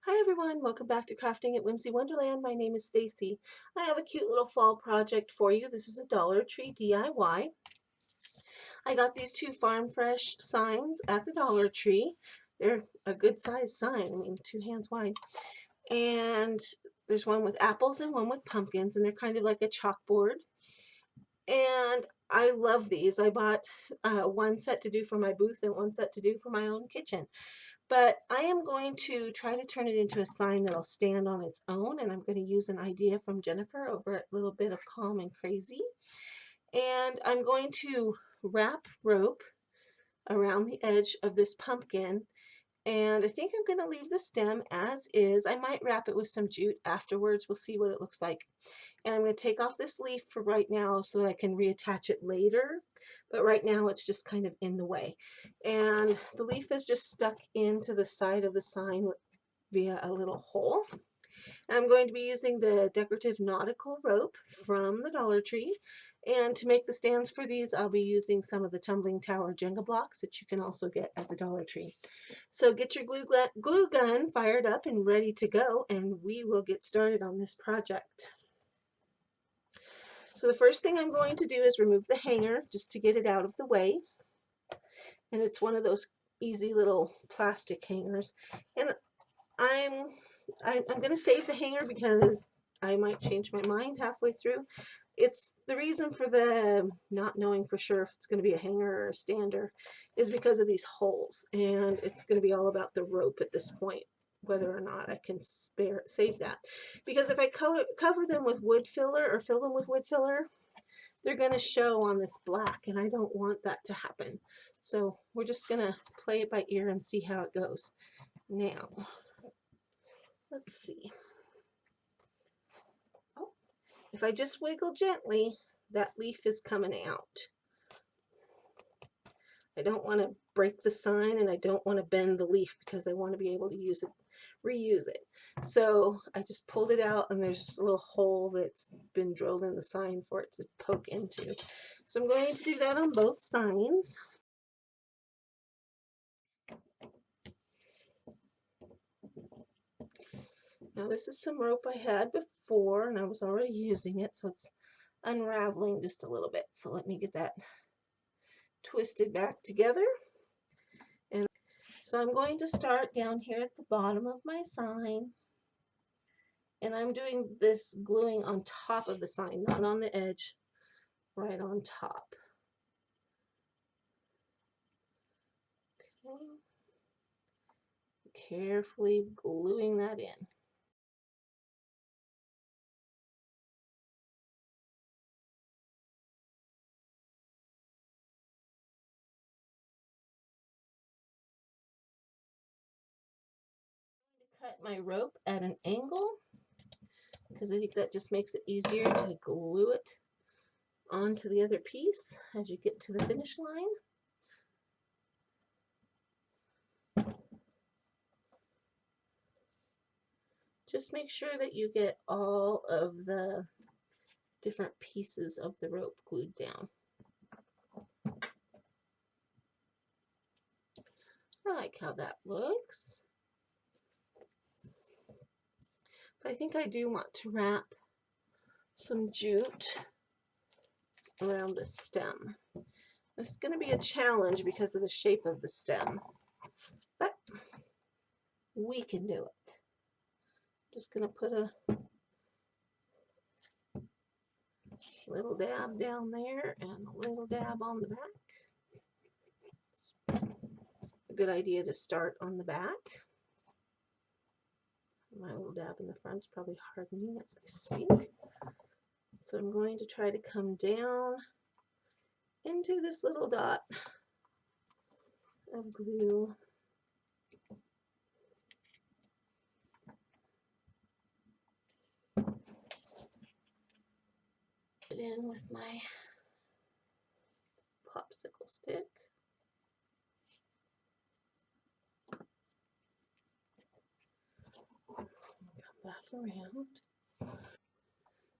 Hi everyone, welcome back to Crafting at Whimsy Wonderland. My name is Stacy. I have a cute little fall project for you. This is a Dollar Tree DIY. I got these two Farm Fresh signs at the Dollar Tree. They're a good size sign, I mean 2 hands wide. And there's one with apples and one with pumpkins, and they're kind of like a chalkboard. And I love these. I bought one set to do for my booth and one set to do for my own kitchen. But I am going to try to turn it into a sign that'll stand on its own, and I'm going to use an idea from Jennifer over at Little Bit of Calm and Crazy. And I'm going to wrap rope around the edge of this pumpkin, and I think I'm going to leave the stem as is. I might wrap it with some jute afterwards. We'll see what it looks like. And I'm going to take off this leaf for right now so that I can reattach it later. But right now it's just kind of in the way. And the leaf is just stuck into the side of the sign via a little hole. I'm going to be using the decorative nautical rope from the Dollar Tree. And to make the stands for these, I'll be using some of the tumbling tower Jenga blocks that you can also get at the Dollar Tree. So get your glue gun fired up and ready to go, and we will get started on this project. So the first thing I'm going to do is remove the hanger just to get it out of the way. And it's one of those easy little plastic hangers. And I'm going to save the hanger because I might change my mind halfway through. It's the reason for the not knowing for sure if it's going to be a hanger or a stander is because of these holes, and it's going to be all about the rope at this point, whether or not I can save that. Because if I cover them with wood filler or fill them with wood filler, they're going to show on this black, and I don't want that to happen. So we're just going to play it by ear and see how it goes. Now, let's see. Oh, if I just wiggle gently, that leaf is coming out. I don't want to break the sign, and I don't want to bend the leaf because I want to be able to use it, reuse it. So I just pulled it out, and there's just a little hole that's been drilled in the sign for it to poke into. So I'm going to do that on both signs. Now this is some rope I had before, and I was already using it, so it's unraveling just a little bit. So let me get that twisted back together. And so I'm going to start down here at the bottom of my sign, and I'm doing this gluing on top of the sign, not on the edge, right on top. Okay. Carefully gluing that in. I'm going to cut my rope at an angle because I think that just makes it easier to glue it onto the other piece as you get to the finish line. Just make sure that you get all of the different pieces of the rope glued down. I like how that looks. But I think I do want to wrap some jute around the stem. This is going to be a challenge because of the shape of the stem, but we can do it. Just going to put a little dab down there and a little dab on the back. It's a good idea to start on the back. My little dab in the front is probably hardening as I speak. So I'm going to try to come down into this little dot of glue. It in with my popsicle stick. Come back around.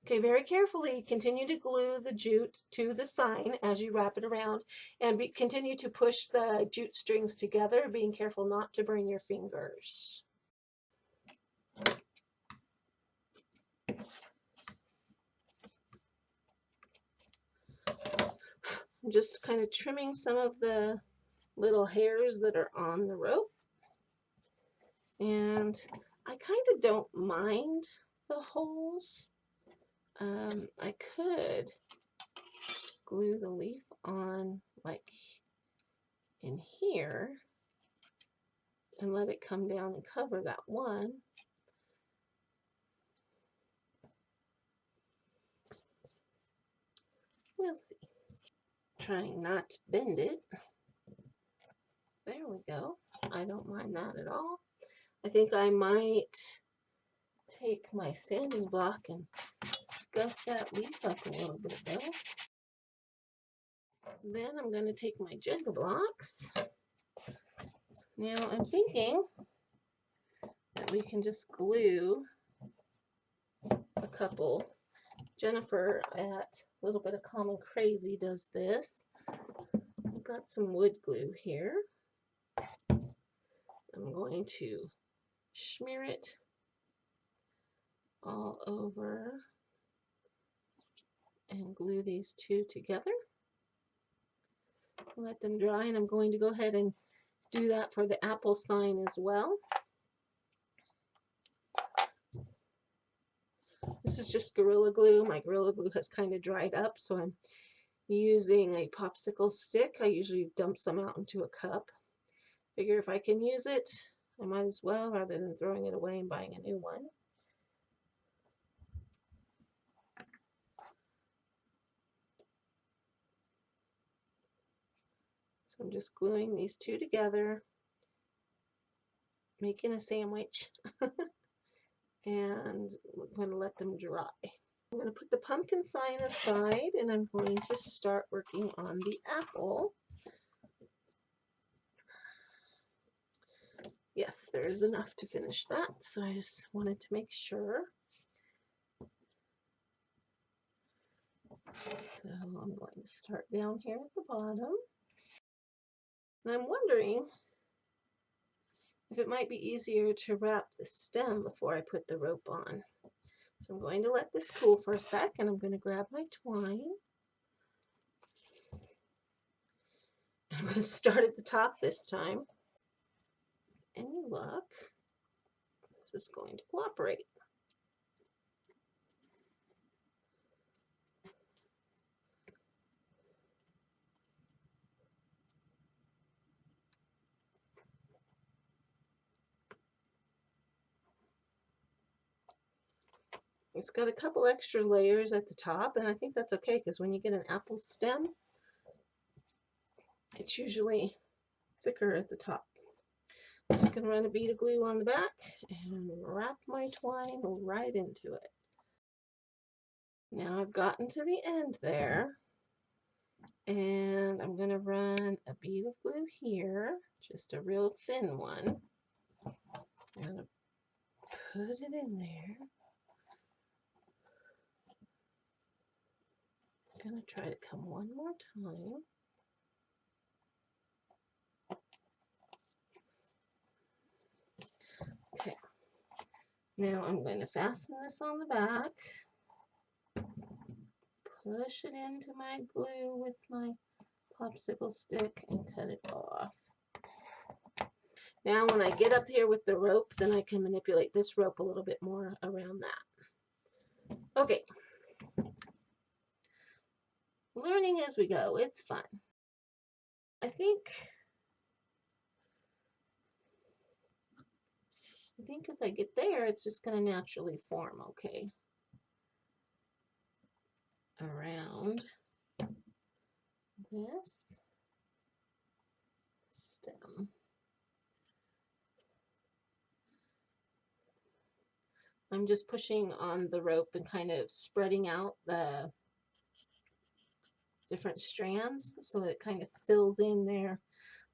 Okay, very carefully continue to glue the jute to the sign as you wrap it around, and continue to push the jute strings together, being careful not to burn your fingers. I'm just kind of trimming some of the little hairs that are on the rope. And I kind of don't mind the holes. I could glue the leaf on like in here and let it come down and cover that one. We'll see. Trying not to bend it. There we go. I don't mind that at all. I think I might take my sanding block and scuff that leaf up a little bit though. Then I'm going to take my Jenga blocks. Now I'm thinking that we can just glue a couple. Jennifer at A Little Bit of Common Crazy does this. I've got some wood glue here. I'm going to smear it all over and glue these two together. Let them dry, and I'm going to go ahead and do that for the apple sign as well. This is just Gorilla Glue. My Gorilla Glue has kind of dried up, so I'm using a popsicle stick. I usually dump some out into a cup. Figure if I can use it, I might as well, rather than throwing it away and buying a new one. So I'm just gluing these two together, making a sandwich, and I'm going to let them dry. I'm going to put the pumpkin sign aside, and I'm going to start working on the apple. Yes, there's enough to finish that, so I just wanted to make sure. So I'm going to start down here at the bottom. And I'm wondering if it might be easier to wrap the stem before I put the rope on. So I'm going to let this cool for a sec, and I'm going to grab my twine. I'm going to start at the top this time. Any luck, this is going to cooperate. It's got a couple extra layers at the top, and I think that's okay because when you get an apple stem, it's usually thicker at the top. I'm just going to run a bead of glue on the back and wrap my twine right into it. Now I've gotten to the end there, and I'm going to run a bead of glue here, just a real thin one. I'm going to put it in there. I'm going to try to come one more time. Okay, now I'm going to fasten this on the back, push it into my glue with my popsicle stick, and cut it off. Now when I get up here with the rope, then I can manipulate this rope a little bit more around that. Okay. Learning as we go. It's fun. I think as I get there, it's just going to naturally form, okay, around this stem. I'm just pushing on the rope and kind of spreading out the different strands so that it kind of fills in there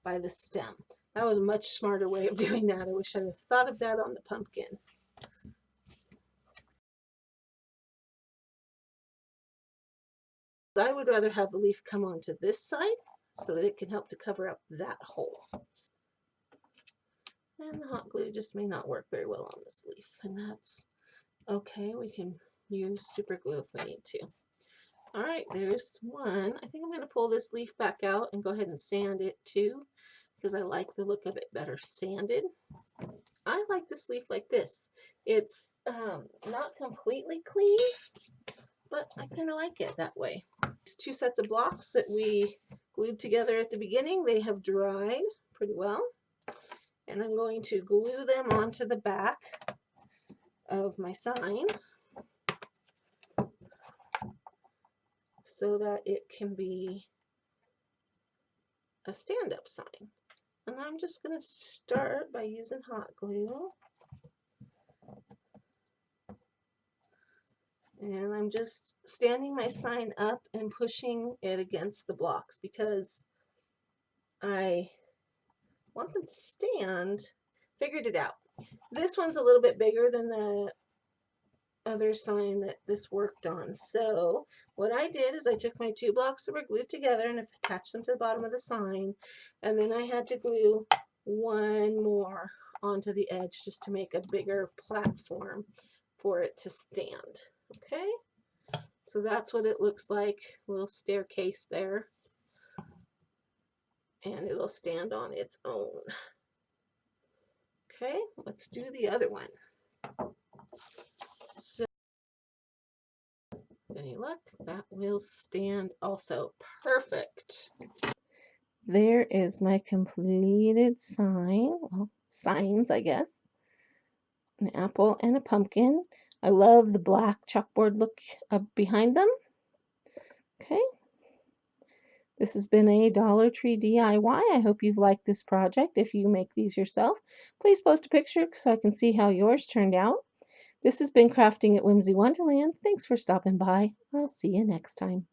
by the stem. That was a much smarter way of doing that. I wish I'd have thought of that on the pumpkin. I would rather have the leaf come onto this side so that it can help to cover up that hole. And the hot glue just may not work very well on this leaf, and that's okay. We can use super glue if we need to. All right, there's one. I think I'm going to pull this leaf back out and go ahead and sand it too, because I like the look of it better sanded. I like this leaf like this. It's not completely clean, but I kind of like it that way. These two sets of blocks that we glued together at the beginning, they have dried pretty well. And I'm going to glue them onto the back of my sign so that it can be a stand-up sign. And I'm just going to start by using hot glue. And I'm just standing my sign up and pushing it against the blocks because I want them to stand. Figured it out. This one's a little bit bigger than the other sign that this worked on. So what I did is I took my two blocks that were glued together and attached them to the bottom of the sign, and then I had to glue one more onto the edge just to make a bigger platform for it to stand. Okay, so that's what it looks like, a little staircase there, and it'll stand on its own. Okay, let's do the other one. So any luck, that will stand also. Perfect. There is my completed sign. Well, signs, I guess. An apple and a pumpkin. I love the black chalkboard look behind them. Okay. This has been a Dollar Tree DIY. I hope you've liked this project. If you make these yourself, please post a picture so I can see how yours turned out. This has been Crafting at Whimsy Wonderland. Thanks for stopping by. I'll see you next time.